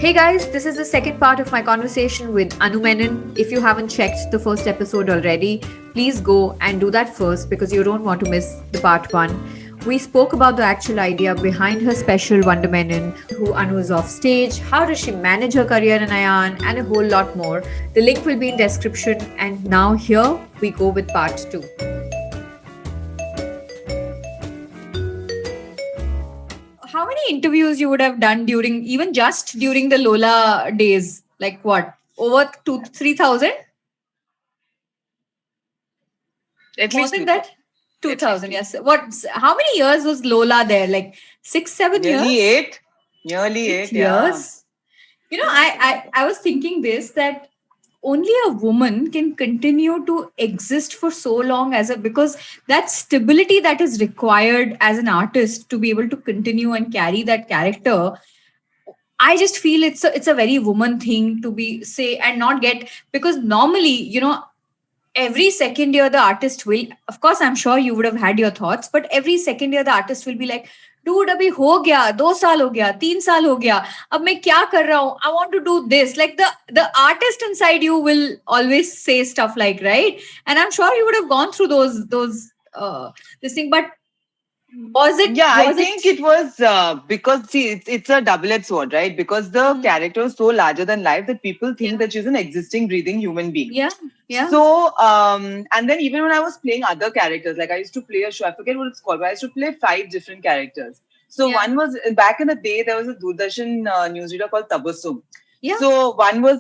Hey guys, this is the second part of my conversation with Anu Menon. If you haven't checked the first episode already, please go and do that first because you don't want to miss the part one. We spoke about the actual idea behind her special Wonder Menon, who Anu is off stage, how does she manage her career in Ayan, and a whole lot more. The link will be in description. And now here we go with part two. How many interviews you would have done during the Lola days? Like what? Over 3,000? At More least than that? 2,000, yes. How many years was Lola there? Like 6, 7 nearly years? 8. Nearly 8, Years? I was thinking this, that only a woman can continue to exist for so long because that stability that is required as an artist to be able to continue and carry that character. I just feel it's a very woman thing to be say and not get, because normally, every second year the artist will, of course I'm sure you would have had your thoughts, but every second year the artist will be like, dude abhi ho gaya, 2 saal ho gaya, 3 saal ho gaya, ab main kya kar raha hu, I want to do this. Like the artist inside you will always say stuff like, right? And I'm sure you would have gone through those this thing, but I think it was because, see, it's a double-edged sword, right? Because the character is so larger than life that people think that she's an existing, breathing human being. Yeah. So, and then even when I was playing other characters, like I used to play a show, I forget what it's called, but I used to play 5 different characters. So one was, back in the day, there was a Doordarshan newsreader called Tabassum. Yeah. So one was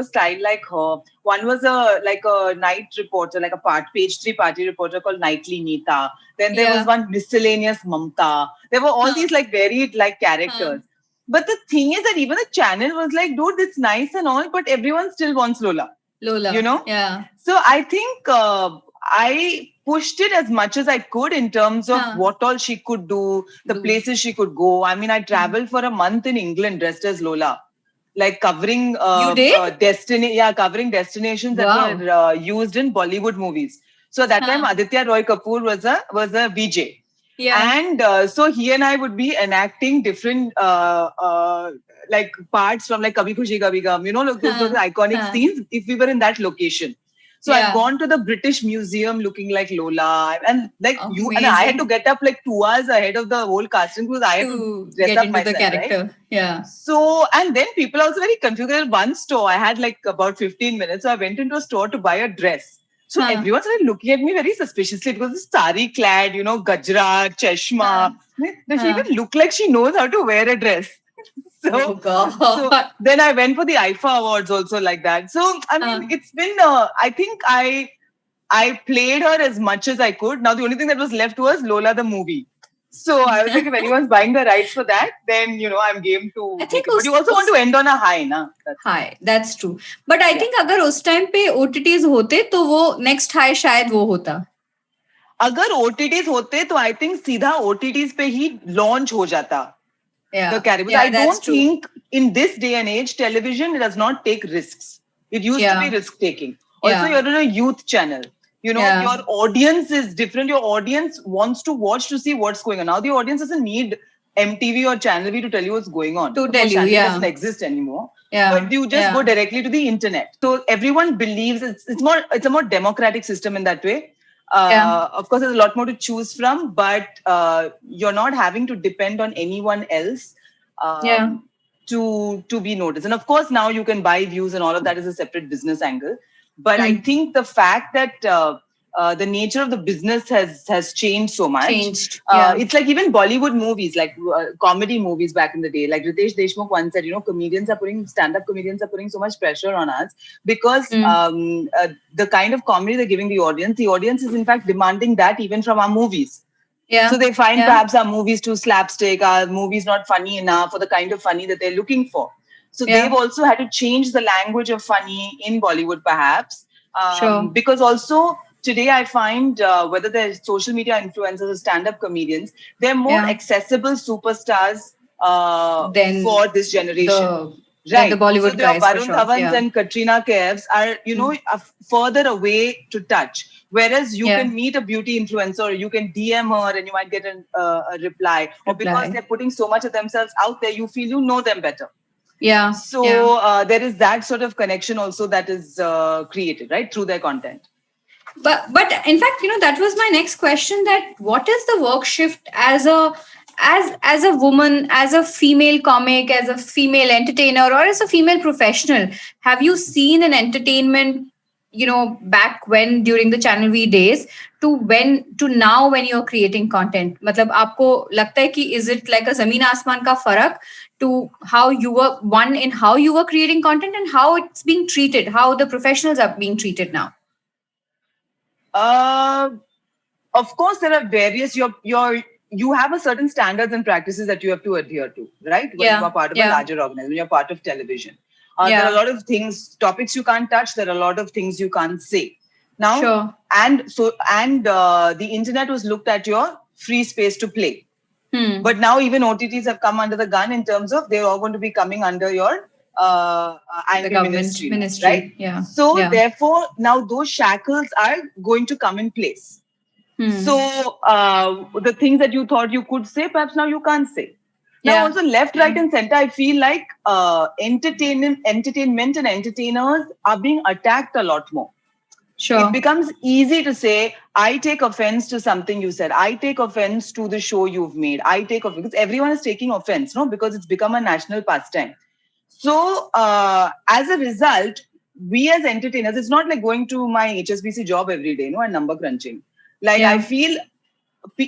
styled like her. One was a night reporter, like a page 3 party reporter called Nightly Nita. Then there was one miscellaneous Mamta. There were all these like varied like characters. But the thing is that even the channel was like, dude, it's nice and all, but everyone still wants Lola. You know? Yeah. So I think I pushed it as much as I could in terms of what all she could do, the places she could go. I mean, I traveled for a month in England dressed as Lola. Like covering covering destinations that were used in Bollywood movies. So at that time, Aditya Roy Kapoor was a VJ. Yeah. And so he and I would be enacting different like parts from like Kabhi Khushi Kabhi Gum, those iconic scenes if we were in that location. So I've gone to the British Museum looking like Lola, and like and I had to get up like 2 hours ahead of the whole casting because I had to dress up myself, the character. Right? Yeah. So, and then people are also very confused. There was one store, I had like about 15 minutes. So I went into a store to buy a dress. So everyone started looking at me very suspiciously because it's sari clad, gajra, cheshma. Does she even look like she knows how to wear a dress? So then I went for the IFA awards also like that. So, I mean, it's been, I think I played her as much as I could. Now, the only thing that was left was Lola the movie. So I was like, if anyone's buying the rights for that, then, I'm game to. I think but you also want to end on a high, na? That's true. But I think अगर उस time पे OTTs होते तो वो next high शायद वो होता. अगर OTTs होते तो I think सीधा OTTs पे ही launch हो जाता. The character. I don't think in this day and age, television does not take risks. It used to be risk taking. Also, you're on a youth channel. Your audience is different. Your audience wants to watch to see what's going on. Now the audience doesn't need MTV or Channel V to tell you what's going on. To tell you, Channel V doesn't exist anymore. But you just go directly to the internet. So everyone believes it's a more democratic system in that way. Of course, there's a lot more to choose from, but you're not having to depend on anyone else to be noticed. And of course, now you can buy views and all of that is a separate business angle. But I think the fact that the nature of the business has changed so much. It's like even Bollywood movies, like comedy movies back in the day. Like Ritesh Deshmukh once said, stand-up comedians are putting so much pressure on us because the kind of comedy they're giving the audience is in fact demanding that even from our movies. So they find perhaps our movies too slapstick, our movies not funny enough for the kind of funny that they're looking for. So they've also had to change the language of funny in Bollywood, perhaps. Because also today I find whether they're social media influencers or stand-up comedians, they're more accessible superstars for this generation. The Bollywood so guys, Varun Dhawans and Katrina Kaifs are, are further away to touch. Whereas you can meet a beauty influencer, or you can DM her and you might get a reply. Or because they're putting so much of themselves out there, you feel you know them better. Yeah. So there is that sort of connection also that is created, right, through their content. But in fact, that was my next question, that what is the work shift as a woman, as a female comic, as a female entertainer, or as a female professional? Have you seen an entertainment, back when, during the Channel V days, to now when you're creating content? मतलब आपको लगता है कि is it like a zameen आसमान का फर्क to how you were, one, in how you were creating content and how it's being treated, how the professionals are being treated now? Of course, there are various. You have a certain standards and practices that you have to adhere to, right? When you are part of a larger organization, when you're part of television, there are a lot of things, topics you can't touch. There are a lot of things you can't say. Now, and the internet was looked at your free space to play. But now even OTTs have come under the gun in terms of they're all going to be coming under your the government ministry, right? So therefore, now those shackles are going to come in place. So the things that you thought you could say, perhaps now you can't say. Now also left, right, and center, I feel like entertainment and entertainers are being attacked a lot more. It becomes easy to say, I take offense to something you said. I take offense to the show you've made. I take offense, because everyone is taking offense, no? Because it's become a national pastime. So as a result, we as entertainers, it's not like going to my HSBC job every day, and number crunching. Like I feel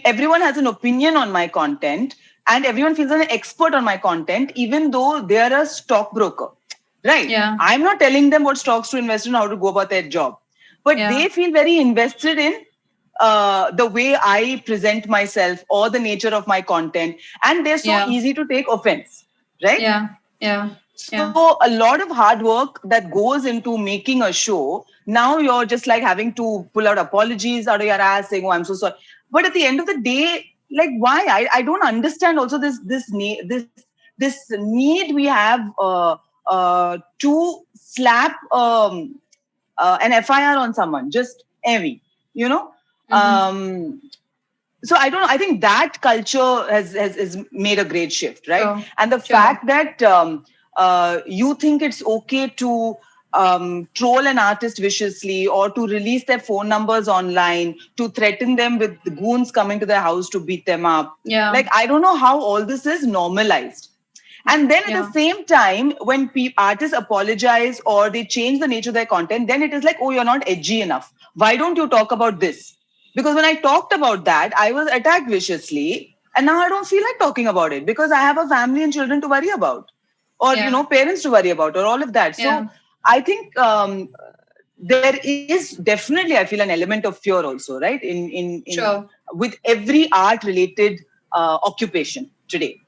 everyone has an opinion on my content, and everyone feels an expert on my content, even though they are a stockbroker, right? I'm not telling them what stocks to invest in, how to go about their job, but they feel very invested in the way I present myself or the nature of my content, and they're so easy to take offense, right? So a lot of hard work that goes into making a show, now you're just like having to pull out apologies out of your ass saying, oh, I'm so sorry. But at the end of the day, like, why? I don't understand also this need we have to slap an FIR on someone, just every, so I don't know. I think that culture has made a great shift, right? And the fact that you think it's okay to troll an artist viciously, or to release their phone numbers online, to threaten them with the goons coming to their house to beat them up. Like, I don't know how all this is normalized. And then at the same time, when artists apologize or they change the nature of their content, then it is like, oh, you're not edgy enough. Why don't you talk about this? Because when I talked about that, I was attacked viciously. And now I don't feel like talking about it because I have a family and children to worry about, or, parents to worry about, or all of that. So I think there is definitely, I feel, an element of fear also, right? In with every art related occupation today.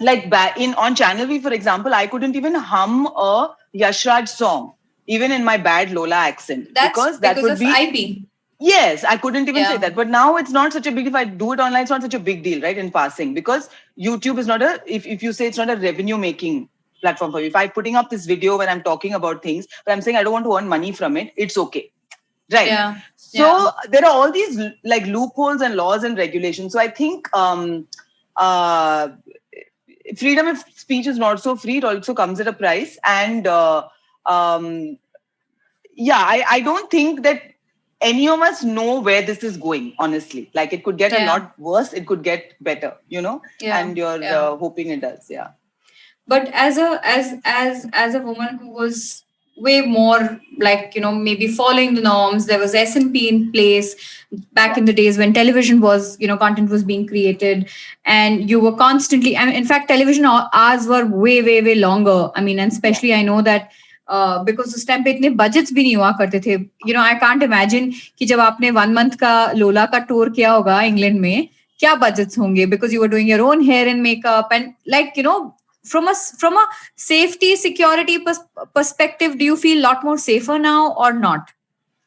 Like on Channel V, for example, I couldn't even hum a Yashraj song, even in my bad Lola accent. Because that would be IP. Yes, I couldn't even say that. But now it's not such a big, if I do it online, it's not such a big deal, right? In passing, because YouTube is not if you say it's not a revenue making platform for you. If I'm putting up this video when I'm talking about things, but I'm saying I don't want to earn money from it, it's okay. Right. So there are all these like loopholes and laws and regulations. So I think freedom of speech is not so free. It also comes at a price. And I don't think that any of us know where this is going, honestly. Like, it could get a lot worse. It could get better, and you're hoping it does. But as a woman who was way more like, maybe following the norms, there was S&P in place back in the days when television was, content was being created, and you were constantly, in fact, television hours were way, way, way longer. I mean, and especially I know that because उस time पे इतने budgets भी नहीं हुआ करते थे. I can't imagine कि जब आपने 1 month का लोला का टूर किया होगा इंग्लैंड में, क्या बजट्स होंगे, because you were doing your own hair and makeup, and like, from a safety security perspective, do you feel a lot more safer now or not?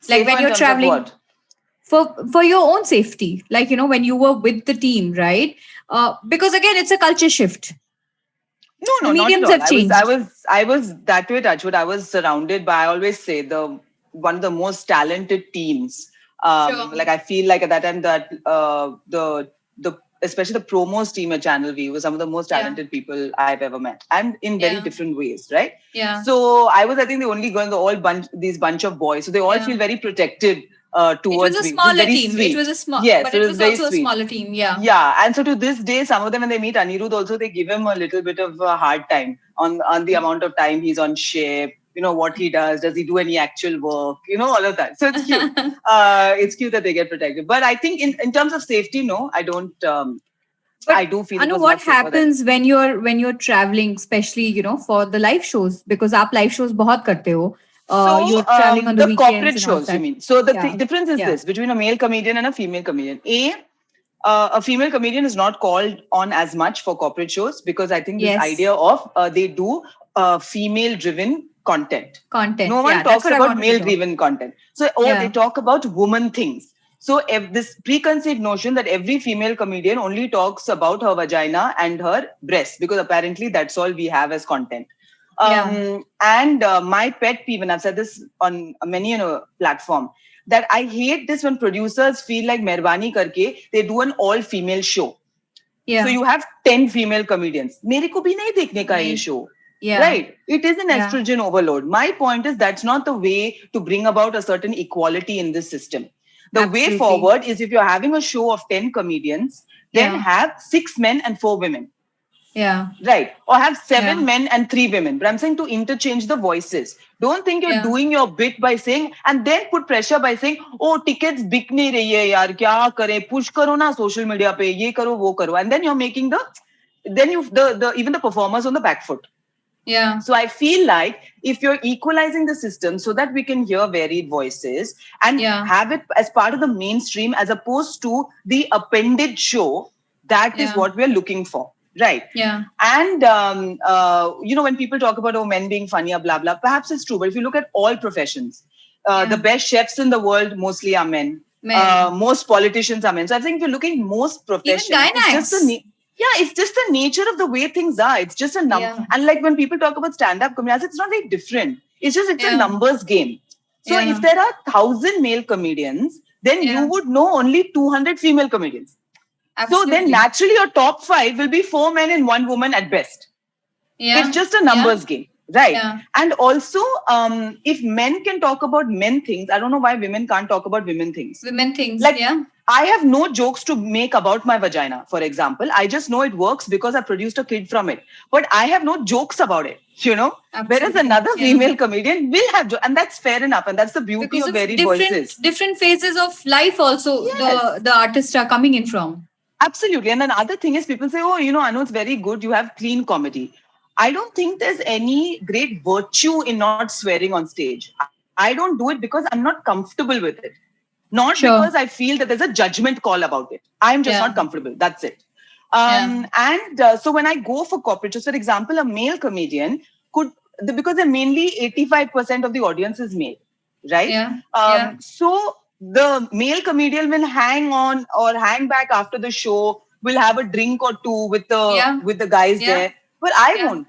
Like when you're traveling for your own safety, like, when you were with the team, right? Because again, it's a culture shift. No, the mediums have changed. I was that way, Touchwood. I was surrounded by, I always say, one of the most talented teams. Like, I feel like at that time that the especially the promos team at Channel V, were some of the most talented people I've ever met, and in very different ways, right? Yeah. So I was, I think, the only girl, these bunch of boys, so they all feel very protective towards me. It was a smaller team. Sweet. It was a small, yes, but it was also a smaller team. Yeah. Yeah, and so to this day, some of them when they meet Anirudh, also they give him a little bit of a hard time on the amount of time he's on ship. What he does he do any actual work, all of that. So it's cute. It's cute that they get protected. But I think in terms of safety, no, I don't. But I do feel. I know what happens when you're traveling, especially for the live shows, because aap live shows bahut karte ho. You're traveling on the corporate shows, you mean? So the difference is this between a male comedian and a female comedian. A female comedian is not called on as much for corporate shows because I think this idea of they do female-driven content. No one talks about male-driven content. So they talk about woman things. So this preconceived notion that every female comedian only talks about her vagina and her breasts, because apparently that's all we have as content. And my pet peeve, and I've said this on many platform, that I hate this when producers feel like Mehrbani karke, they do an all-female show. So you have 10 female comedians. Mere ko bhi nahi dekhne ka ye show. Right? It is an estrogen overload. My point is that's not the way to bring about a certain equality in this system. The way forward is if you're having a show of 10 comedians, then have 6 men and 4 women. Yeah. Right. Or have 7 men and 3 women. But I'm saying to interchange the voices. Don't think you're doing your bit by saying, and then put pressure by saying, oh, tickets bik nahi rahi hai yaar, kya kare, push karo na social media pe, ye karo, wo karo. And then you're making even the performers on the back foot. Yeah. So I feel like if you're equalizing the system so that we can hear varied voices and have it as part of the mainstream as opposed to the appended show, that is what we're looking for. Right. Yeah. And, when people talk about, men being funny or blah, blah, perhaps it's true. But if you look at all professions, the best chefs in the world mostly are men. Most politicians are men. So I think if you're looking at most professions, it's just the nature of the way things are. It's just a number. Yeah. And like when people talk about stand-up comedians, it's not very different. It's a numbers game. So if there are 1,000 male comedians, then you would know only 200 female comedians. Absolutely. So then naturally your top 5 will be 4 men and 1 woman at best. Yeah. It's just a numbers game. Right. Yeah. And also, if men can talk about men things, I don't know why women can't talk about women things. Women things, like, I have no jokes to make about my vagina, for example. I just know it works because I produced a kid from it. But I have no jokes about it, Absolutely. Whereas another female comedian will have jokes. And that's fair enough. And that's the beauty because of varied voices. Different phases of life also the artists are coming in from. Absolutely. And another thing is people say, I know it's very good. You have clean comedy. I don't think there's any great virtue in not swearing on stage. I don't do it because I'm not comfortable with it. Not because I feel that there's a judgment call about it. I'm just not comfortable. That's it. And so when I go for corporate shows, for example, a male comedian because they're mainly 85% of the audience is male, right? So the male comedian will hang on or hang back after the show, will have a drink or two with the guys there. But I won't,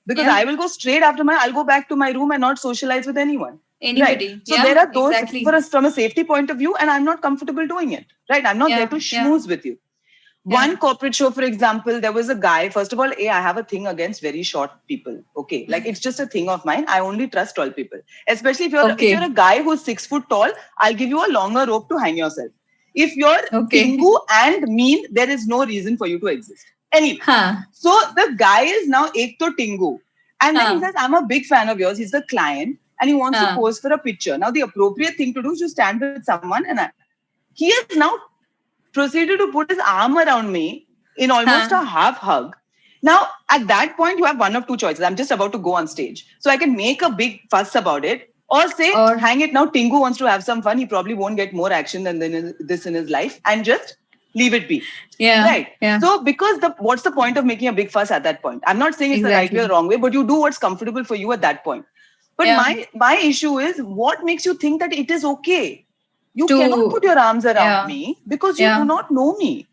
because I will go straight after I'll go back to my room and not socialize with anyone. Anybody. Right? So there are those from a safety point of view, and I'm not comfortable doing it. Right? I'm not there to schmooze with you. One corporate show, for example, there was a guy. First of all, I have a thing against very short people. Okay, like it's just a thing of mine. I only trust tall people, especially if you're a guy who's 6 foot tall. I'll give you a longer rope to hang yourself. If you're pingu and mean, there is no reason for you to exist. Anyway, so the guy is now Ekto Tingu. And then he says, I'm a big fan of yours. He's the client and he wants to pose for a picture. Now, the appropriate thing to do is to stand with someone. And he has now proceeded to put his arm around me in almost a half hug. Now, at that point, you have one of two choices. I'm just about to go on stage. So I can make a big fuss about it or say, hang it now. Tingu wants to have some fun. He probably won't get more action than this in his life and just leave it be. Yeah. Right. Yeah. So because what's the point of making a big fuss at that point? I'm not saying it's the right way or wrong way, but you do what's comfortable for you at that point. But my issue is what makes you think that it is okay? You cannot put your arms around me because you do not know me.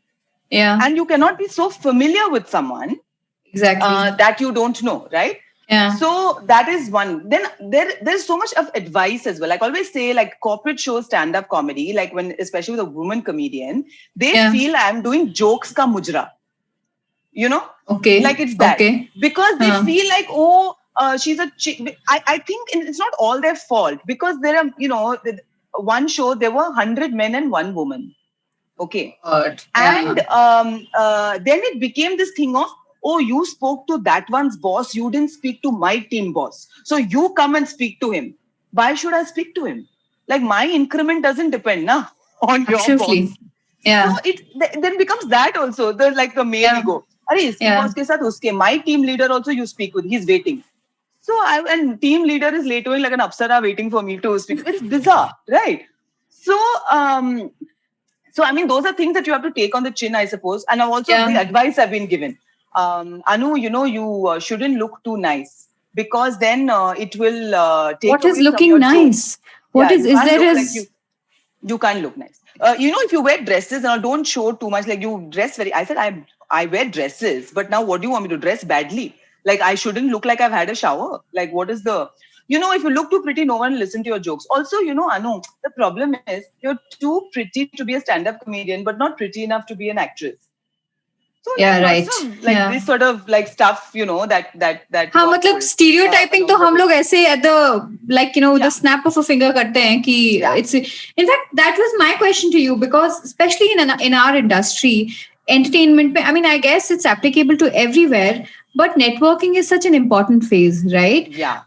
Yeah. And you cannot be so familiar with someone that you don't know, right? Yeah. So that is one. Then there's so much of advice as well. Like I always say, like corporate shows stand-up comedy, like when especially with a woman comedian, they feel I'm doing jokes ka mujra. You know? Okay. Like it's that. Okay. Because they feel like, she's a chick. I think it's not all their fault, because there are, one show, there were 100 men and one woman. Okay. And then it became this thing of, oh, you spoke to that one's boss, you didn't speak to my team boss. So you come and speak to him. Why should I speak to him? Like my increment doesn't depend on your boss. Yeah. So it then becomes that also. There's like the male ego. Boss ke saath uske. My team leader also you speak with. He's waiting. So and team leader is late like an apsara waiting for me to speak. It's bizarre, right? So I mean, those are things that you have to take on the chin, I suppose. And also the advice I've been given. Anu, you shouldn't look too nice, because then it will take What away is looking nice? Jokes. What is there is... Like you can't look nice. If you wear dresses, and don't show too much, like you dress very... I said, I wear dresses, but now what do you want me to dress badly? Like I shouldn't look like I've had a shower. Like what is the... if you look too pretty, no one will listen to your jokes. Also, Anu, the problem is you're too pretty to be a stand-up comedian, but not pretty enough to be an actress. So right. This sort of like stuff, that. हाँ, मतलब stereotyping तो हम लोग ऐसे at the the snap of a finger करते हैं कि it's... In fact, that was my question to you, because especially in our industry, entertainment, I mean, I guess it's applicable to everywhere, but networking is such an important phase, right? Yeah.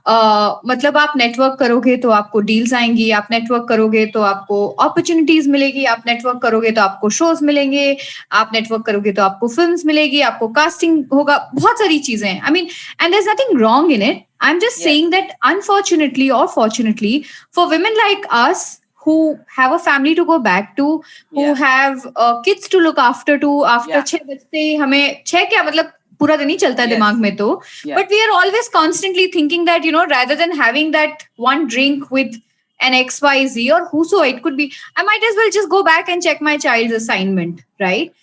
मतलब आप network करोगे तो आपको deals आएंगी, आप network करोगे तो आपको opportunities मिलेगी, आप network करोगे तो आपको shows मिलेंगे, आप network करोगे तो आपको films मिलेगी, आपको casting होगा, बहुत सारी चीजें. I mean, and there's nothing wrong in it. I'm just saying that unfortunately or fortunately, for women like us, who have a family to go back to, who have kids to look after to, after 6 बजते हमें 6 क्या मतलब पूरा दिन ही चलता है दिमाग में तो, but we are always constantly thinking that, rather than having that one drink with an XYZ or whoso it could be, I might as well just go back and check my child's assignment, right?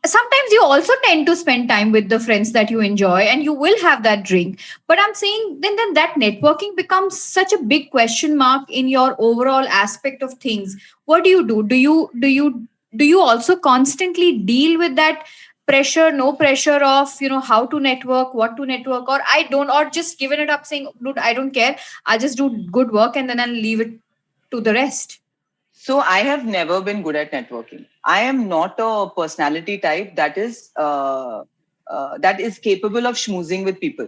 Sometimes you also tend to spend time with the friends that you enjoy, and you will have that drink. But I'm saying then that networking becomes such a big question mark in your overall aspect of things. What do you do? Do you also constantly deal with that pressure, no pressure of, how to network, what to network, or I don't, or just giving it up saying, dude, I don't care. I'll just do good work and then I'll leave it to the rest. So I have never been good at networking. I am not a personality type that is capable of schmoozing with people.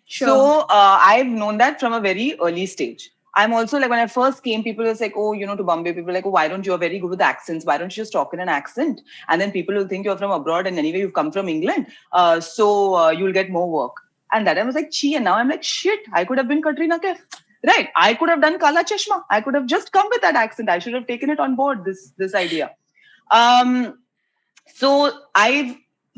Sure. So I've known that from a very early stage. I'm also like, when I first came, people were like, oh, to Bombay, people were like, oh, why don't you are very good with accents? Why don't you just talk in an accent? And then people will think you're from abroad, and anyway, you've come from England. So you'll get more work. And that I was like, gee, and now I'm like, shit, I could have been Katrina Kaif. Right. I could have done Kala Chashma. I could have just come with that accent. I should have taken it on board, this idea. So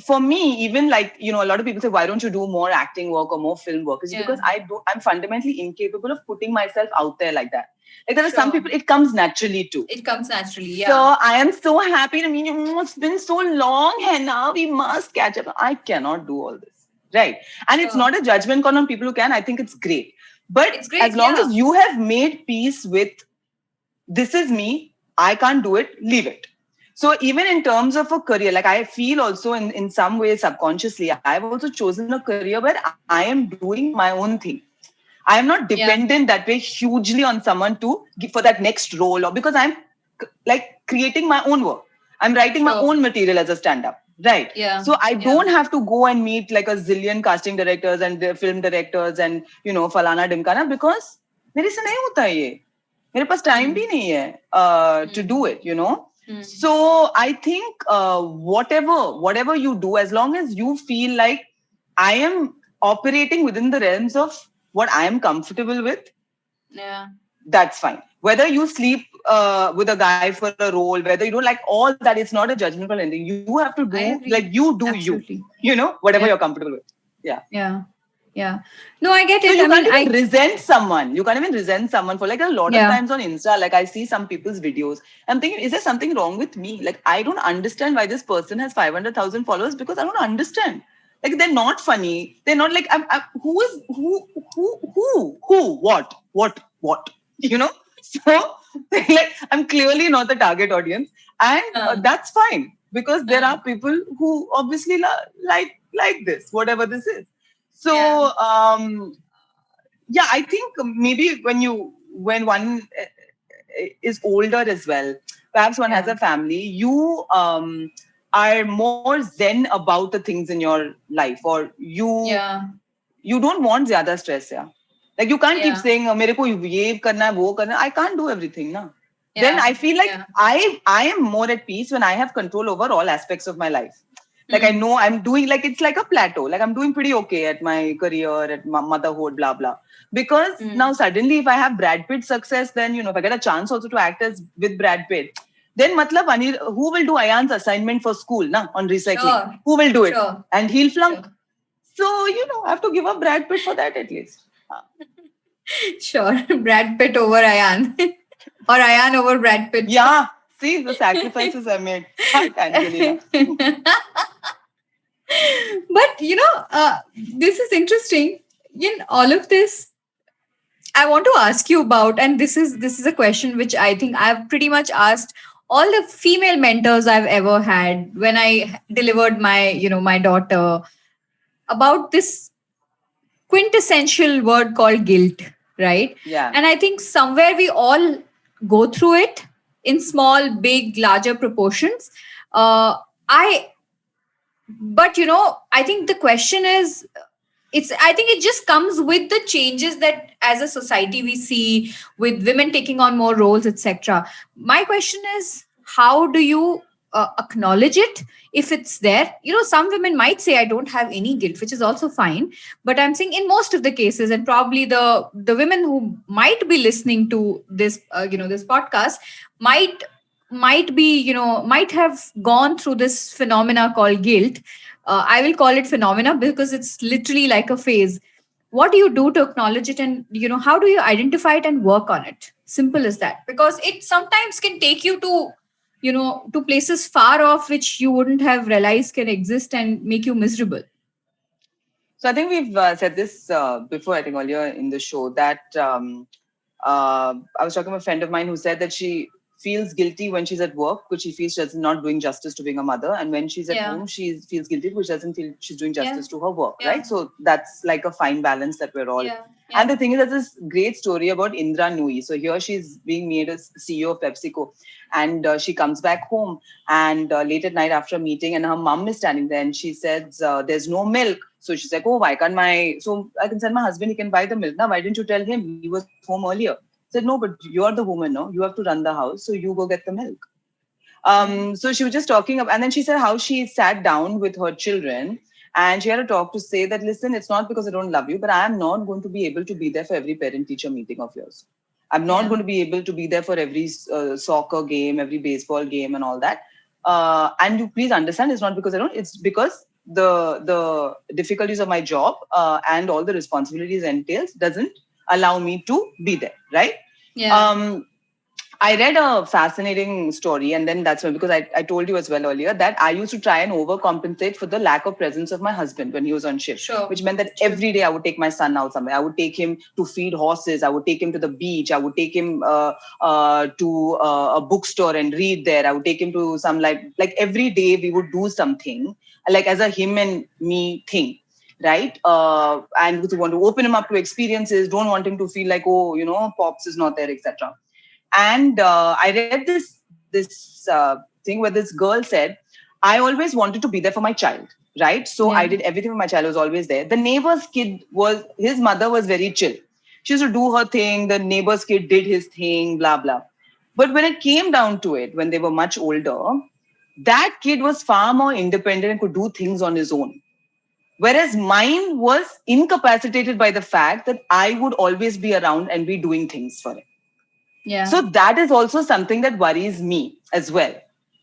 for me, even like, a lot of people say, why don't you do more acting work or more film work? It's because I'm fundamentally incapable of putting myself out there like that. Like there are some people, it comes naturally too. It comes naturally, yeah. So I am so happy to meet you. It's been so long, Henna. We must catch up. I cannot do all this. Right. And it's not a judgment call on people who can. I think it's great. But it's great, as long as you have made peace with, this is me, I can't do it, leave it. So even in terms of a career, like I feel also in some ways subconsciously, I've also chosen a career where I am doing my own thing. I am not dependent that way hugely on someone to give for that next role, or because I'm like creating my own work. I'm writing my own material as a stand-up. Right. Yeah. So I don't have to go and meet like a zillion casting directors and film directors and, falana dimkana, because mere se nahi hota ye. Mere paas time bhi nahi hai to do it, So I think whatever you do, as long as you feel like I am operating within the realms of what I am comfortable with, that's fine. Whether you sleep with a guy for a role, whether you don't like all that, it's not a judgment or anything. You have to do like you do. Absolutely. Whatever you're comfortable with. Yeah. No, I get it. So you can't even resent someone. You can't even resent someone for like a lot of times on Insta. Like I see some people's videos. I'm thinking, is there something wrong with me? Like I don't understand why this person has 500,000 followers, because I don't understand. Like, they're not funny. They're not like, what? You know? So, like, I'm clearly not the target audience. And that's fine. Because there are people who obviously like this, whatever this is. So, I think maybe when one is older as well, perhaps one has a family, you are more zen about the things in your life, or you don't want zyada stress. Like, you can't keep saying mere ko ye karna hai, wo karna hai. I can't do everything na. Then I feel like I am more at peace when I have control over all aspects of my life. Like, I know I'm doing, like, it's like a plateau. Like, I'm doing pretty okay at my career, at my motherhood, blah, blah. Because now suddenly, if I have Brad Pitt success, then, if I get a chance also to act with Brad Pitt, then matlab, who will do Ayan's assignment for school on recycling? Sure. Who will do it? Sure. And he'll flunk. Sure. So, I have to give up Brad Pitt for that at least. Sure. Brad Pitt over Ayan. Or Ayan over Brad Pitt. Yeah. See, the sacrifices I made. But, this is interesting. In all of this, I want to ask you about, and this is a question which I think I've pretty much asked all the female mentors I've ever had when I delivered my daughter, about this quintessential word called guilt, right? Yeah. And I think somewhere we all go through it in small, big, larger proportions. I think the question is, I think it just comes with the changes that as a society we see, with women taking on more roles, etc. My question is, how do you acknowledge it if it's there? Some women might say, I don't have any guilt, which is also fine. But I'm saying in most of the cases, and probably the women who might be listening to this, this podcast might have gone through this phenomena called guilt. I will call it phenomena because it's literally like a phase. What do you do to acknowledge it, and how do you identify it and work on it? Simple as that, because it sometimes can take you to to places far off which you wouldn't have realized can exist and make you miserable. So I think we've said this before, I think earlier in the show, that I was talking to a friend of mine who said that she feels guilty when she's at work because she feels she's not doing justice to being a mother, and when she's at home she feels guilty because she doesn't feel she's doing justice to her work, right? So that's like a fine balance that we're all. And the thing is, there's this great story about Indra Nooyi. So here she's being made as CEO of PepsiCo, and she comes back home, and late at night after a meeting, and her mom is standing there, and she says, there's no milk. So she's like, oh, why can't I can send my husband, he can buy the milk. Now, why didn't you tell him? He was home earlier. Said, no, but you're the woman, no? You have to run the house, so you go get the milk. So she was just talking and then she said how she sat down with her children and she had a talk to say that, listen, it's not because I don't love you, but I am not going to be able to be there for every parent-teacher meeting of yours. I'm not going to be able to be there for every soccer game, every baseball game and all that. And you please understand, it's not because I don't, it's because the difficulties of my job and all the responsibilities entails doesn't allow me to be there, right? Yeah. I read a fascinating story, and then that's when, because I told you as well earlier that I used to try and overcompensate for the lack of presence of my husband when he was on shift, which meant that every day I would take my son out somewhere. I would take him to feed horses. I would take him to the beach. I would take him to a bookstore and read there. I would take him to some like every day we would do something like as a him and me thing. Right. And we want to open him up to experiences, don't want him to feel like, oh, you know, Pops is not there, etc. And I read this thing where this girl said, I always wanted to be there for my child. Right. So I did everything for my child. I was always there. The neighbor's kid his mother was very chill. She used to do her thing. The neighbor's kid did his thing, blah, blah. But when it came down to it, when they were much older, that kid was far more independent and could do things on his own. Whereas mine was incapacitated by the fact that I would always be around and be doing things for him. Yeah. So that is also something that worries me as well.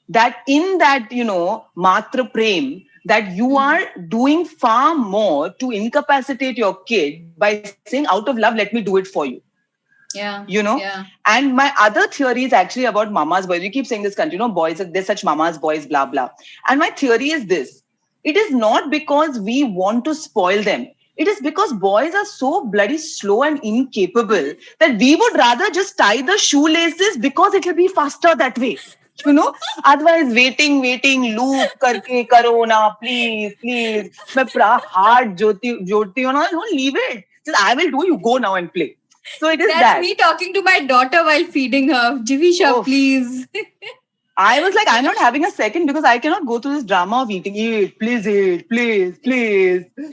That in that, you know, matra prem, that you are doing far more to incapacitate your kid by saying, out of love, let me do it for you. Yeah. You know? Yeah. And my other theory is actually about mama's boys. We keep saying this country, you know, boys, they're such mama's boys, blah, blah. And my theory is this. it is not because we want to spoil them. It is because boys are so bloody slow and incapable that we would rather just tie the shoelaces because it will be faster that way. You know, otherwise waiting, loop करके करो ना, please. मैं पूरा हाथ जोड़ती हूँ ना, no, leave it. Just I will do. You go now and play. So it is That's that. me talking to my daughter while feeding her. Jivisha, please. I was like, I'm not having a second because I cannot go through this drama of eating. Eat, please.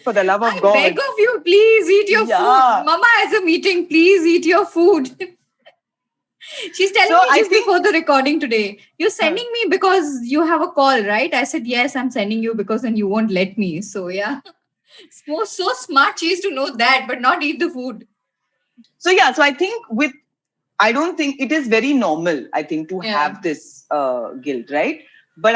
For the love of God. I beg of you, please eat your food. Mama has a meeting. Please eat your food. She's telling me just before the recording today, you're sending me because you have a call, right? I said, yes, I'm sending you because then you won't let me. So yeah. So smart she is to know that, but not eat the food. So yeah, so I think I don't think it is very normal, I think, to have this guilt, right? But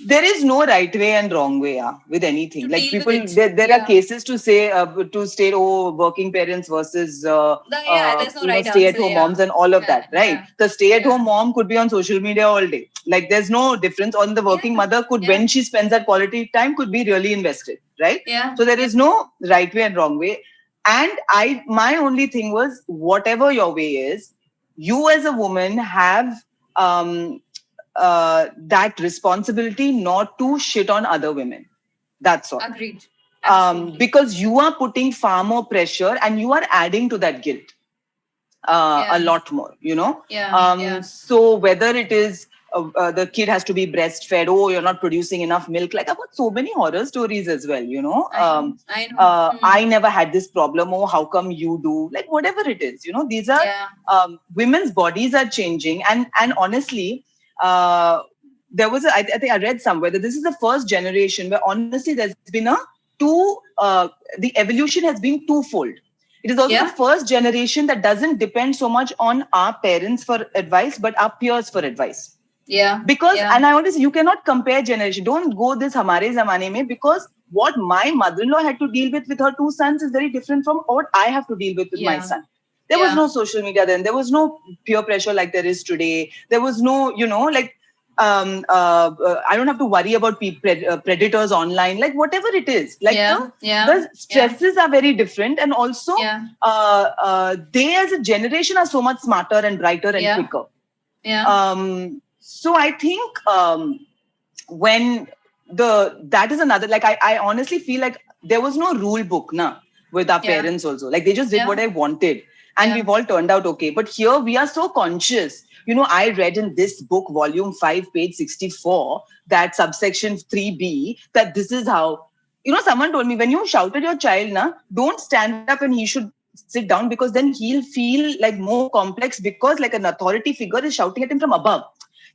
there is no right way and wrong way with anything. Like people, there are cases to say, to state, working parents versus there's no right stay-at-home moms and all of that, right? The stay-at-home mom could be on social media all day. Like there's no difference. On the working mother could, when she spends that quality time, could be really invested, right? So there is no right way and wrong way. And my only thing was, whatever your way is, you as a woman have that responsibility not to shit on other women. That's all. Agreed. Because you are putting far more pressure and you are adding to that guilt a lot more, you know? So whether it is the kid has to be breastfed, you're not producing enough milk. Like I've got so many horror stories as well, you know? I know. I never had this problem. How come you do? Like whatever it is, you know, these are women's bodies are changing. And honestly, there was I think I read somewhere that this is the first generation where honestly there's been the evolution has been twofold. It is also the first generation that doesn't depend so much on our parents for advice, but our peers for advice. Because, and I always say, you cannot compare generation. Don't go this hamare zamane mein, because what my mother-in-law had to deal with her two sons is very different from what I have to deal with my son. There was no social media then. There was no peer pressure like there is today. There was no, you know, like, I don't have to worry about predators online, like whatever it is. Like the stresses are very different. And also, they as a generation are so much smarter and brighter and quicker. So I think when that is another, like I honestly feel like there was no rule book with our parents also. Like they just did what I wanted. And we've all turned out okay. But here we are so conscious. You know, I read in this book, volume 5, page 64, that subsection 3B, that this is how, you know, someone told me, when you shout at your child, don't stand up and he should sit down, because then he'll feel like more complex, because like an authority figure is shouting at him from above.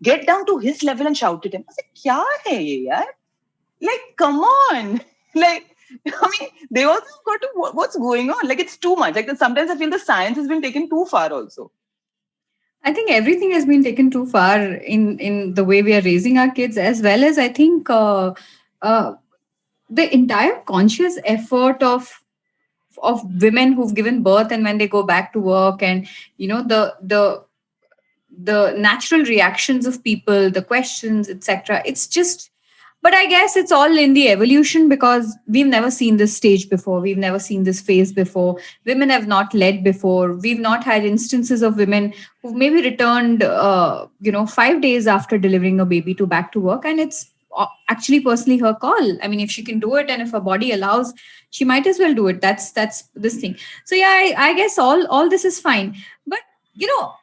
Get down to his level and shout at him. I said, kya hai ye yaar? Like, come on. Like, I mean, they also got to, what's going on? Like, it's too much. Like, sometimes I feel the science has been taken too far also. I think everything has been taken too far in the way we are raising our kids, as well as I think the entire conscious effort of women who've given birth and when they go back to work, and you know the natural reactions of people, the questions, etc. It's just. But I guess it's all in the evolution, because we've never seen this stage before. We've never seen this phase before. Women have not led before. We've not had instances of women who've maybe returned, 5 days after delivering a baby to back to work. And it's actually personally her call. I mean, if she can do it and if her body allows, she might as well do it. That's this thing. So yeah, I guess all this is fine. But, you know,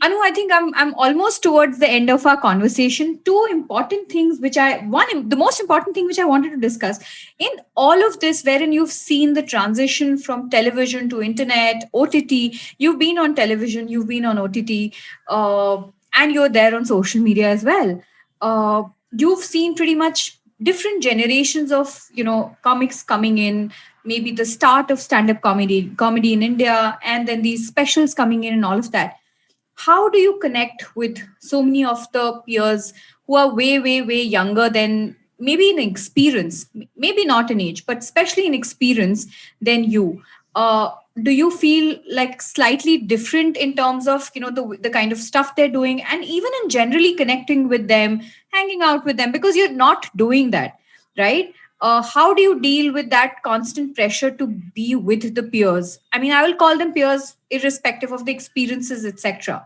Anu, I think I'm almost towards the end of our conversation. Two important things the most important thing which I wanted to discuss in all of this, wherein you've seen the transition from television to internet, OTT. You've been on television, you've been on OTT, and you're there on social media as well. You've seen pretty much different generations of, you know, comics coming in. Maybe the start of stand-up comedy in India, and then these specials coming in and all of that. How do you connect with so many of the peers who are way, way, way younger than, maybe in experience, maybe not in age, but especially in experience than you? do you feel like slightly different in terms of, the kind of stuff they're doing, and even in generally connecting with them, hanging out with them, because you're not doing that, right? How do you deal with that constant pressure to be with the peers? I mean, I will call them peers irrespective of the experiences, etc.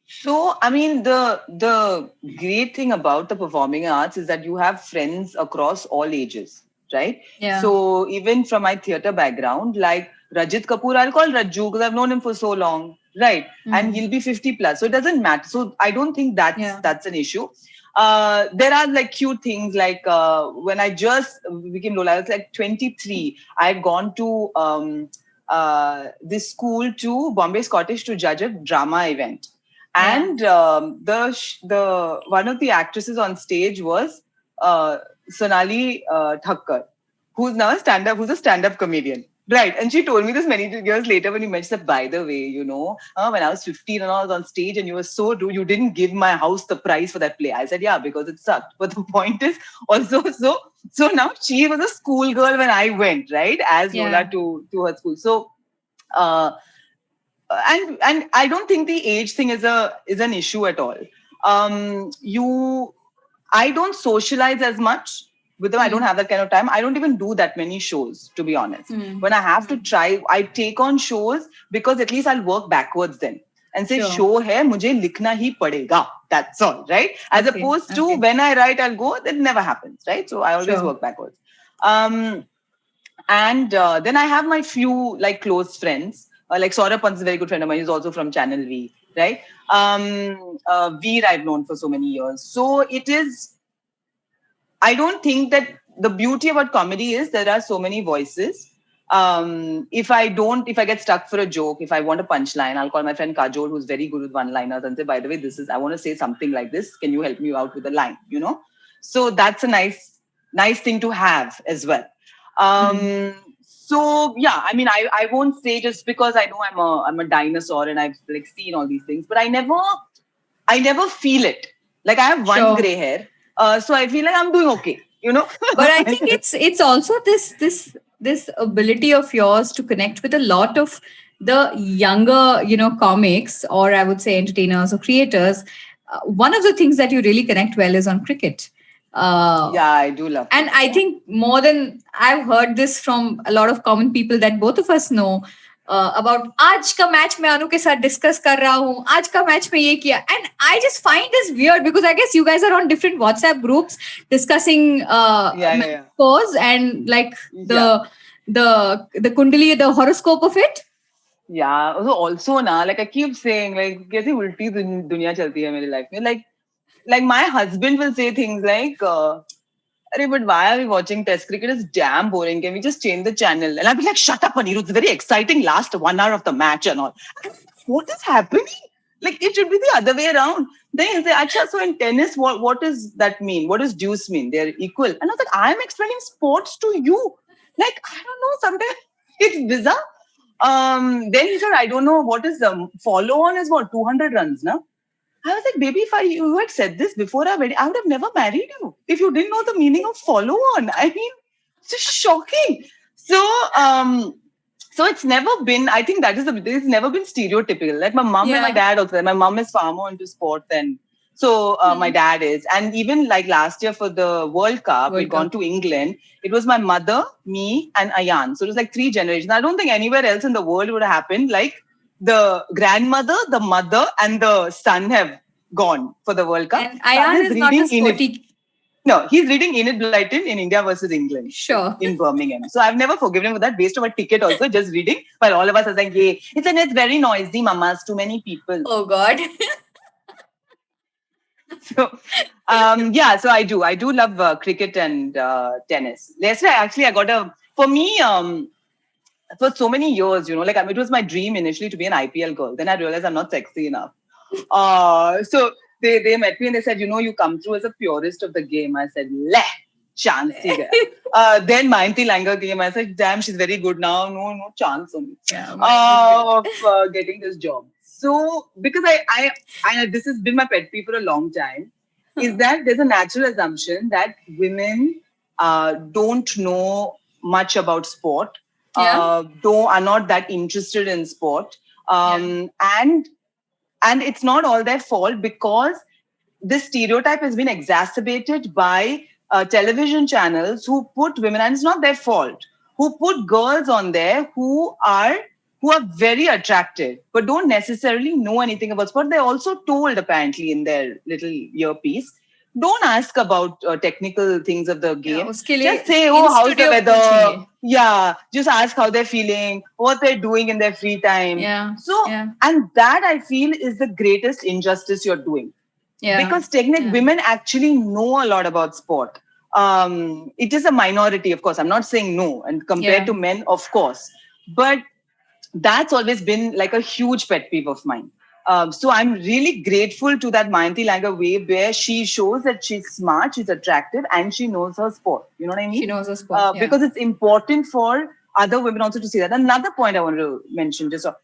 So, I mean, the great thing about the performing arts is that you have friends across all ages, right? Yeah. So, even from my theater background, like Rajit Kapoor, I'll call Raju because I've known him for so long, right? And he'll be 50 plus, so it doesn't matter. So, I don't think that's an issue. There are like cute things like when I just became Lola, I was like 23. I had gone to this school to Bombay Scottish to judge a drama event. And the one of the actresses on stage was Sonali Thakkar, who's now who's a stand-up comedian. Right. And she told me this many years later when you mentioned that, by the way, when I was 15 and I was on stage and you were so rude, you didn't give my house the prize for that play. I said, yeah, because it sucked. But the point is also, so now she was a schoolgirl when I went, right, as Lola to her school. So, and I don't think the age thing is an issue at all. I don't socialize as much with them. I don't have that kind of time. I don't even do that many shows, to be honest. When I have to try, I take on shows because at least I'll work backwards then and say, show hai, mujhe likhna hi padega. That's all, right? As opposed to when I write, I'll go, that never happens, right? So I always work backwards. And then I have my few like close friends. Like Saurabh Pant is a very good friend of mine. He's also from Channel V, right? Veer I've known for so many years. So it is, I don't think that the beauty about comedy is there are so many voices. If I get stuck for a joke, if I want a punchline, I'll call my friend Kajol, who's very good with one-liners, and say, by the way, I want to say something like this. Can you help me out with a line? So that's a nice thing to have as well. So yeah, I mean, I won't say just because I know I'm a dinosaur and I've like seen all these things, but I never feel it. Like I have one gray hair, so I feel like I'm doing okay, But I think it's also this ability of yours to connect with a lot of the younger, comics, or I would say entertainers or creators. One of the things that you really connect well is on cricket. I do love and I think more than I've heard this from a lot of common people that both of us know about आज का match मैं अनु के साथ discuss कर रहा हूँ, आज का मैच में ये किया, and I just find this weird because I guess you guys are on different WhatsApp groups discussing scores and like the kundali, the horoscope of it. Yeah. Also now, like I keep saying, like कैसी उल्टी दुनिया चलती है मेरी life में, like my husband will say things like, but why are we watching Test cricket? It's damn boring. Can we just change the channel? And I'll be like, shut up, Anirudh. It's very exciting last 1 hour of the match and all. What is happening? Like, it should be the other way around. Then he'll say, Acha, so in tennis, what does that mean? What does deuce mean? They're equal. And I was like, I'm explaining sports to you. Like, I don't know, sometimes it's bizarre. Then he said, I don't know, what is the follow on is what, 200 runs, no? I was like, baby, if you had said this before our wedding, I would have never married you if you didn't know the meaning of follow on. I mean, it's just shocking. So, so it's never been, I think it's never been stereotypical. Like my mom and my dad also, my mom is far more into sport than, so my dad is. And even like last year for the World Cup, we'd gone to England. It was my mother, me and Ayan. So it was like 3 generations. I don't think anywhere else in the world would have happened. Like, the grandmother, the mother, and the son have gone for the World Cup. And Ayan is not a sporty. No, he's reading Enid Blyton in India versus England. Sure. In Birmingham. So I've never forgiven him for that, based on a ticket also, just reading. While all of us are saying, hey, it's very noisy, mamas, too many people. Oh, God. So, so I do love cricket and tennis. Yesterday, actually, for me, for so many years, like it was my dream initially to be an IPL girl. Then I realized I'm not sexy enough. So they met me and they said, you come through as a purist of the game. I said, leh, chance hi gaya. Then Mayanti Langer came. I said, damn, she's very good now. No chance on me of getting this job. So because I this has been my pet peeve for a long time, is that there's a natural assumption that women don't know much about sport. though are not that interested in sport. And it's not all their fault, because this stereotype has been exacerbated by television channels who put women, and it's not their fault, who put girls on there who are very attractive but don't necessarily know anything about sport. They're also told, apparently, in their little earpiece, don't ask about technical things of the game. Just say, how's the weather? Yeah, just ask how they're feeling, what they're doing in their free time. And that, I feel, is the greatest injustice you're doing. Because women actually know a lot about sport. It is a minority, of course. I'm not saying no, and compared to men, of course. But that's always been like a huge pet peeve of mine. So I'm really grateful to that Mayanti Langer way, where she shows that she's smart, she's attractive, and she knows her sport. You know what I mean? She knows her sport. Because it's important for other women also to see that. Another point I want to mention, just, a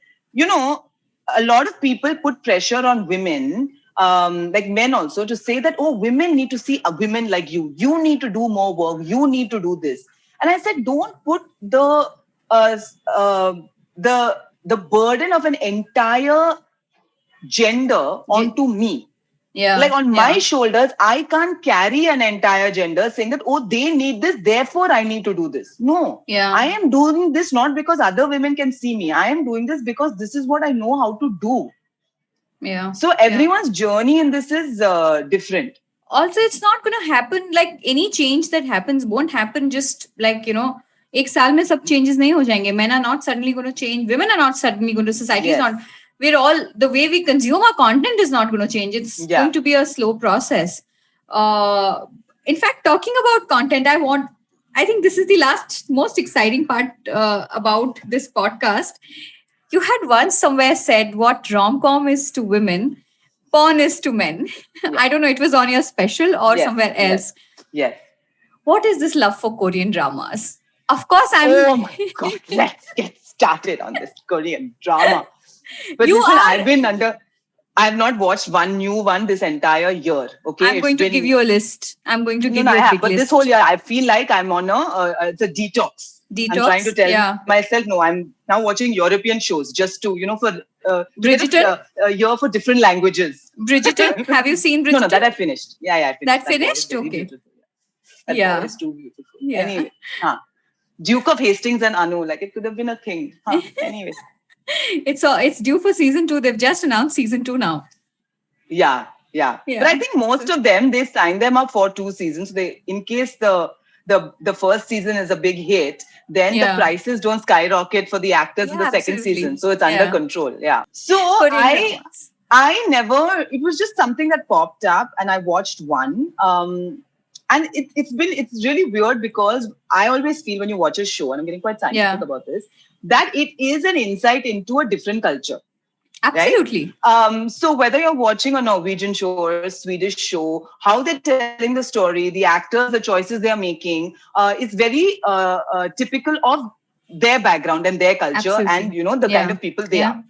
lot of people put pressure on women, like men also, to say that, women need to see a women like you. You need to do more work. You need to do this. And I said, don't put the burden of an entire gender onto me. Like on my shoulders, I can't carry an entire gender saying that, they need this, therefore I need to do this. No. I am doing this not because other women can see me. I am doing this because this is what I know how to do. So everyone's journey in this is different. Also, it's not going to happen, like any change that happens won't happen just like, एक साल में सब changes नहीं हो जाएंगे. Men are not suddenly going to change. Women are not suddenly going to. Society is not. We're all, the way we consume our content is not going to change. It's going to be a slow process. In fact, talking about content, I think this is the most exciting part about this podcast. You had once somewhere said what rom-com is to women, porn is to men. I don't know, it was on your special or somewhere else. Yes. What is this love for Korean dramas? Of course, Oh my God, let's get started on this Korean drama. But listen, I have not watched one new one this entire year. Okay, I'm going to give you a list. I'm going to give you a big list. This whole year, I feel like I'm on it's a detox. I'm trying to tell myself, no, I'm now watching European shows just to, for Bridgerton? A year for different languages. Bridgerton? Have you seen Bridgerton? No, that I finished. Yeah, I finished. That finished? Okay. That is too beautiful. Yeah. Anyway, Duke of Hastings and Anu, like it could have been a thing. Anyway. It's due for season 2. They've just announced season 2 now. Yeah. But I think most of them, they signed them up for 2 seasons. They, in case the first season is a big hit, then the prices don't skyrocket for the actors in the second season. So it's under control. Yeah. So I never, it was just something that popped up and I watched one. And it's really weird because I always feel when you watch a show, and I'm getting quite scientific about this, that it is an insight into a different culture. Absolutely. Right? So whether you're watching a Norwegian show or a Swedish show, how they're telling the story, the actors, the choices they're making, is very typical of their background and their culture and, the kind of people they are.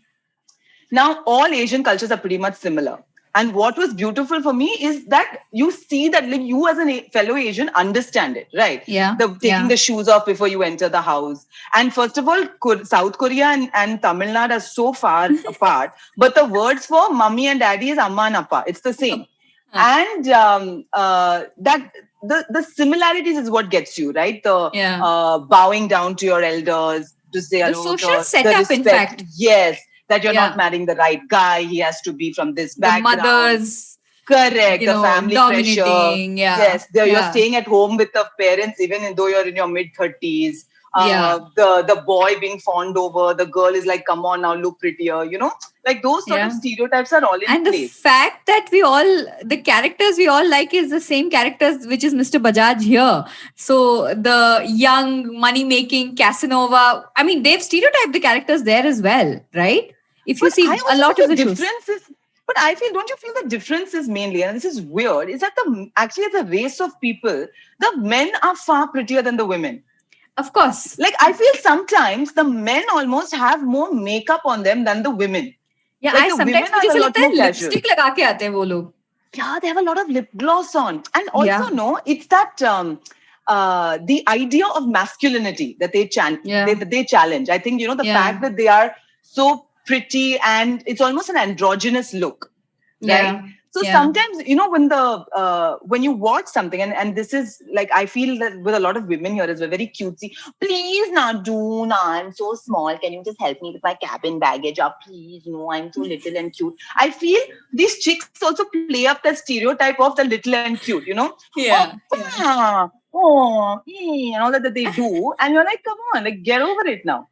Now, all Asian cultures are pretty much similar. And what was beautiful for me is that you see that like, you as a fellow Asian understand it, right? Taking the shoes off before you enter the house. And first of all, South Korea and Tamil Nadu are so far apart. But the words for mummy and daddy is amma and appa. It's the same. And that the similarities is what gets you, right? The bowing down to your elders, to say hello. The social setup, in fact. Yes. That you're not marrying the right guy. He has to be from this background. The mothers. Correct. The family pressure. Yes. You're staying at home with the parents, even though you're in your mid-30s. The boy being fawned over. The girl is like, come on now, look prettier. Like those sort of stereotypes are all in place. And the fact that the characters we all like is the same characters, which is Mr. Bajaj here. So the young, money-making Casanova, I mean, they've stereotyped the characters there as well, right? If you see a lot of the difference is, but I feel, don't you feel the difference is mainly, and this is weird, is that actually as a race of people, the men are far prettier than the women. Of course. Like I feel sometimes the men almost have more makeup on them than the women. Yeah, like sometimes मुझे लगता है lipstick लगा के आते हैं वो लोग. Yeah, they have a lot of lip gloss on. And also, it's that, the idea of masculinity that they challenge. I think, the fact that they are so pretty and it's almost an androgynous look, right? So sometimes, when you watch something, and this is like, I feel that with a lot of women here is very cutesy. Please, Nadu, I'm so small. Can you just help me with my cabin baggage? Oh, please, no, I'm so little and cute. I feel these chicks also play up the stereotype of the little and cute, and all that they do. And you're like, come on, like, get over it now.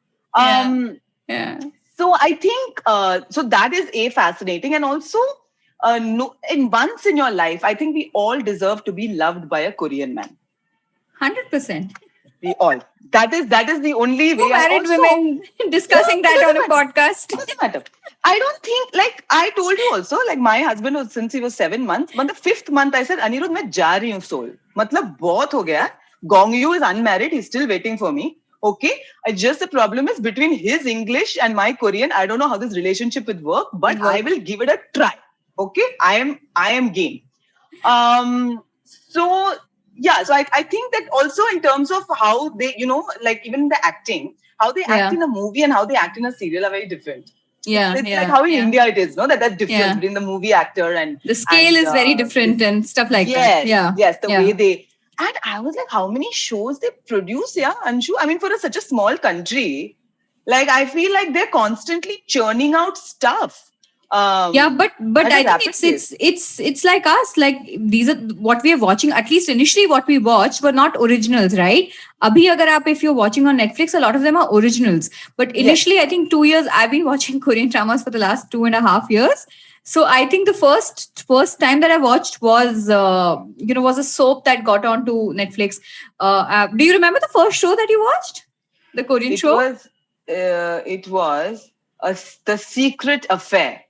So I think, so that is fascinating. And also, once in your life, I think we all deserve to be loved by a Korean man. 100%. We all. That is the only way. Two married women discussing that on a podcast. Doesn't matter. I don't think, like I told you also, like my husband was, since he was 7 months, but the 5th month I said, Anirudh, मैं जा रही हूँ Seoul. मतलब बहुत हो गया. Gong Yu is unmarried. He's still waiting for me. Okay. Just the problem is between his English and my Korean. I don't know how this relationship would work, but I will give it a try. Okay. I am game. So I think that also in terms of how they, like even the acting, how they act in a movie and how they act in a serial are very different. It's like how in India it is, no? That difference between the movie actor and the scale is very different and stuff like that. Yes, the way they. And I was like, how many shows they produce, Anshu? I mean, for such a small country, like I feel like they're constantly churning out stuff. But I think it's like us. Like these are what we are watching. At least initially, what we watched were not originals, right? If you're watching on Netflix, a lot of them are originals. But initially, I think 2 years I've been watching Korean dramas for the last 2.5 years. So I think the first time that I watched was was a soap that got onto Netflix. Do you remember the first show that you watched? The Korean show? It was The Secret Affair.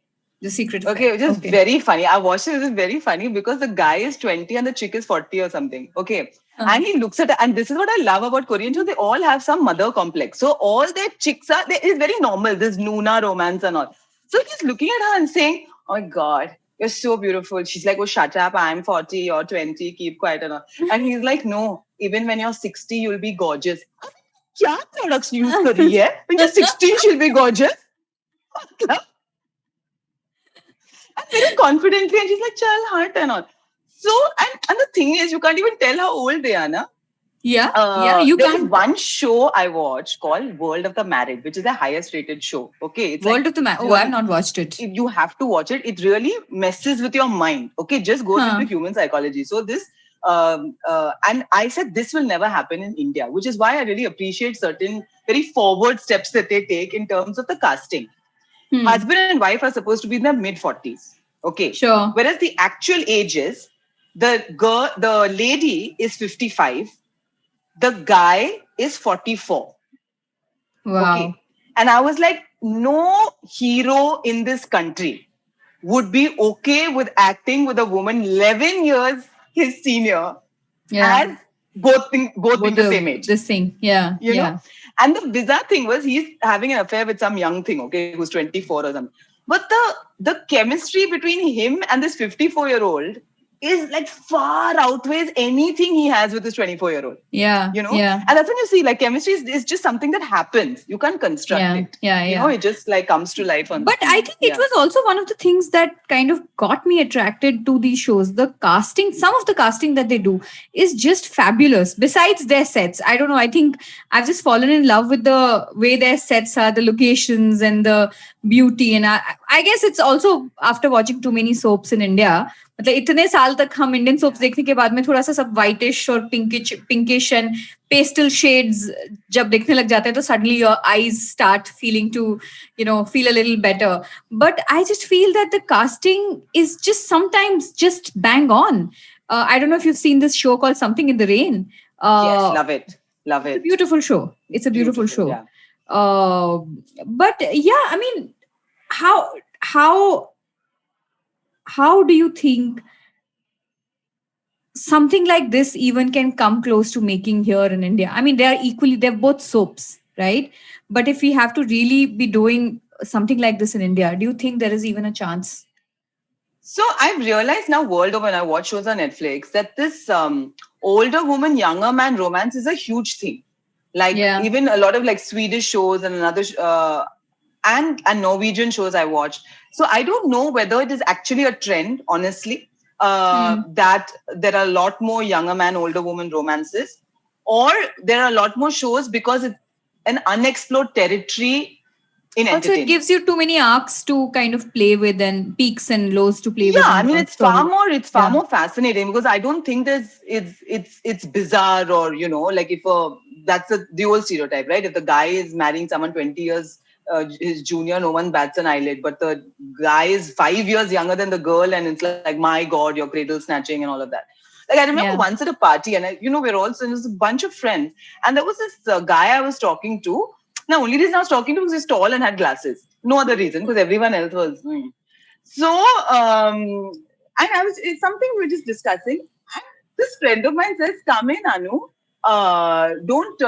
The Secret Affair. Okay, which is very funny. I watched it. It was very funny because the guy is 20 and the chick is 40 or something. Okay. And he looks at her, and this is what I love about Korean shows. They all have some mother complex. So all their chicks it's very normal. This Nuna romance and all. So he's looking at her and saying, oh my God, you're so beautiful. She's like, oh, shut up. I'm 40, you're 20, keep quiet and all. And he's like, no, even when you're 60, you'll be gorgeous. What products use kari hai? When you're 60, she'll be gorgeous. And very confidently, and she's like, chal, heart and all. So, and the thing is, you can't even tell how old they are, na? You can't. There's one show I watched called World of the Married, which is the highest rated show. Okay, it's World of the Married. Oh, I've not watched it. You have to watch it. It really messes with your mind. Okay, just goes into human psychology. So this, and I said this will never happen in India, which is why I really appreciate certain very forward steps that they take in terms of the casting. Husband and wife are supposed to be in their mid-40s. Okay, sure. Whereas the actual age is the lady is 55. The guy is 44. Wow. Okay. And I was like, no hero in this country would be okay with acting with a woman 11 years his senior as both being the same age. This thing, you know? And the bizarre thing was he's having an affair with some young thing, okay, who's 24 or something. But the chemistry between him and this 54-year-old is like far outweighs anything he has with his 24-year-old. Yeah. You know? Yeah. And that's when you see like chemistry is just something that happens. You can't construct it. You know, it just like comes to life on. But I think it was also one of the things that kind of got me attracted to these shows. The casting, some of the casting that they do is just fabulous. Besides their sets, I don't know. I think I've just fallen in love with the way their sets are, the locations and the beauty. And I guess it's also after watching too many soaps in India. मतलब इतने साल तक हम Indian soaps देखने के बाद में थोड़ा सा सब व्हाइटिश और पिंकिश एंड पेस्टल शेड्स जब देखने लग जाते हैं तो suddenly your eyes start feeling to feel a little better but I just feel that the casting is just sometimes just bang on I don't know if you seen this show called something in the rain yes, love it. It's a beautiful show. But I mean, how do you think something like this even can come close to making here in India? I mean, they're both soaps, right? But if we have to really be doing something like this in India, do you think there is even a chance? So I've realized now world over when I watch shows on Netflix that this older woman, younger man romance is a huge thing. Like even a lot of like Swedish shows and and Norwegian shows I watched. So I don't know whether it is actually a trend, honestly, that there are a lot more younger man, older woman romances, or there are a lot more shows because it's an unexplored territory in also it gives you too many arcs to kind of play with and peaks and lows to play with. Yeah, I mean it's far more fascinating because I don't think it's bizarre or like if that's the old stereotype, right? If the guy is marrying someone 20 years his junior, no one bats an eyelid, but the guy is 5 years younger than the girl and it's like my god, you're cradle snatching and all of that. Like I remember once at a party and we're also, there's a bunch of friends and there was this guy I was talking to. Now, only reason I was talking to was he's tall and had glasses. No other reason, because everyone else was. So, and it's something we were just discussing. And this friend of mine says, "Come in, Anu. Don't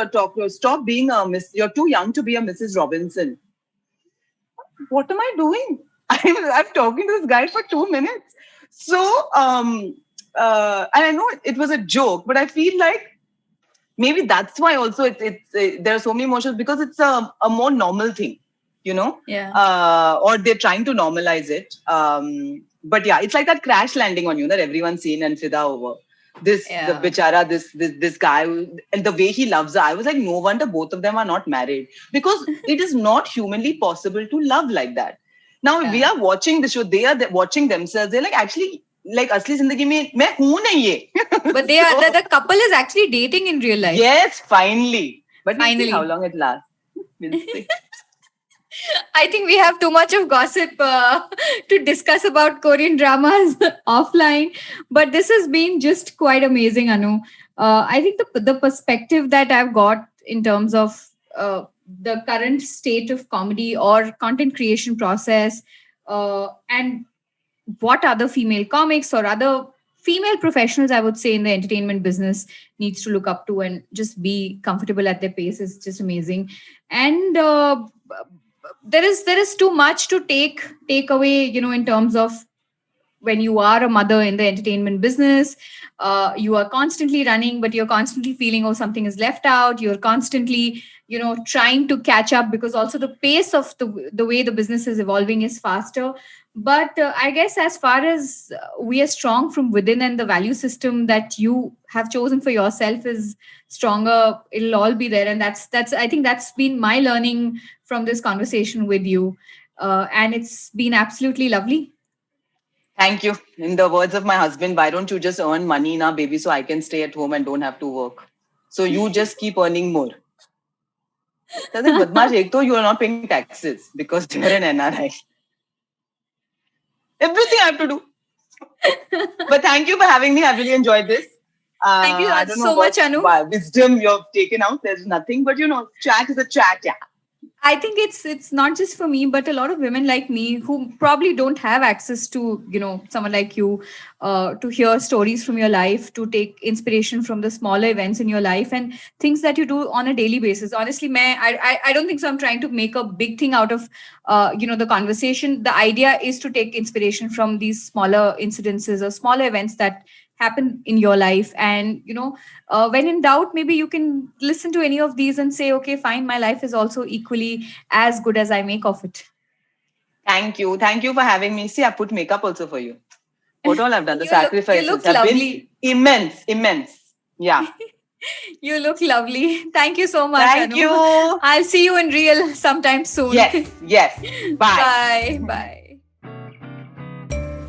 stop being a Miss. You're too young to be a Mrs. Robinson." What am I doing? I'm talking to this guy for 2 minutes. So, and I know it was a joke, but I feel like maybe that's why also it's there are so many emotions because it's a more normal thing, or they're trying to normalize it. But yeah, it's like that crash landing on you that everyone's seen and fida over. The bichara, this guy, and the way he loves her. I was like, no wonder both of them are not married because it is not humanly possible to love like that. Now, if we are watching the show, they are watching themselves. They're like, actually, like asli zindagi mein main hoon nahi ye. But they are the couple is actually dating in real life. Yes, finally. But we'll see how long it lasts. We'll see. I think we have too much of gossip to discuss about Korean dramas offline. But this has been just quite amazing, Anu. I think the perspective that I've got in terms of the current state of comedy or content creation process and what other female comics or other female professionals, I would say, in the entertainment business needs to look up to and just be comfortable at their pace is just amazing. And there is too much to take away, in terms of when you are a mother in the entertainment business, you are constantly running, but you're constantly feeling, oh, something is left out. You're constantly, trying to catch up because also the pace of the way the business is evolving is faster. But I guess as far as we are strong from within and the value system that you have chosen for yourself is stronger, it'll all be there. And that's I think that's been my learning from this conversation with you. And it's been absolutely lovely. Thank you. In the words of my husband, why don't you just earn money now, baby, so I can stay at home and don't have to work? So you just keep earning more. You are not paying taxes because you're an NRI. Everything I have to do. But thank you for having me. I really enjoyed this. Thank you so much, Anu. Wisdom you've taken out. There's nothing, but chat is a chat. Yeah. I think it's not just for me, but a lot of women like me who probably don't have access to, someone like you, to hear stories from your life, to take inspiration from the smaller events in your life and things that you do on a daily basis. Honestly, I don't think so. I'm trying to make a big thing out of, the conversation. The idea is to take inspiration from these smaller incidences or smaller events that happen in your life. And, when in doubt, maybe you can listen to any of these and say, okay, fine, my life is also equally as good as I make of it. Thank you. Thank you for having me. See, I put makeup also for you. What all I've done, the sacrifices you look have lovely. Been immense. Yeah. You look lovely. Thank you so much, Thank Anu. you. I'll see you in real sometime soon. Yes. Bye. Bye.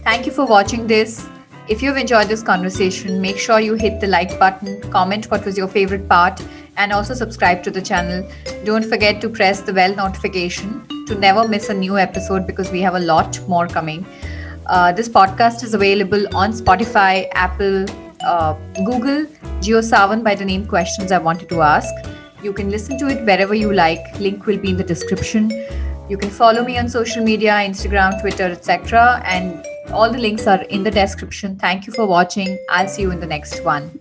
Thank you for watching this. If you've enjoyed this conversation, make sure you hit the like button, comment what was your favorite part, and also subscribe to the channel. Don't forget to press the bell notification to never miss a new episode because we have a lot more coming. This podcast is available on Spotify, Apple, Google, JioSaavn by the name Questions I Wanted to Ask. You can listen to it wherever you like. Link will be in the description. You can follow me on social media, Instagram, Twitter, etc. And all the links are in the description. Thank you for watching. I'll see you in the next one.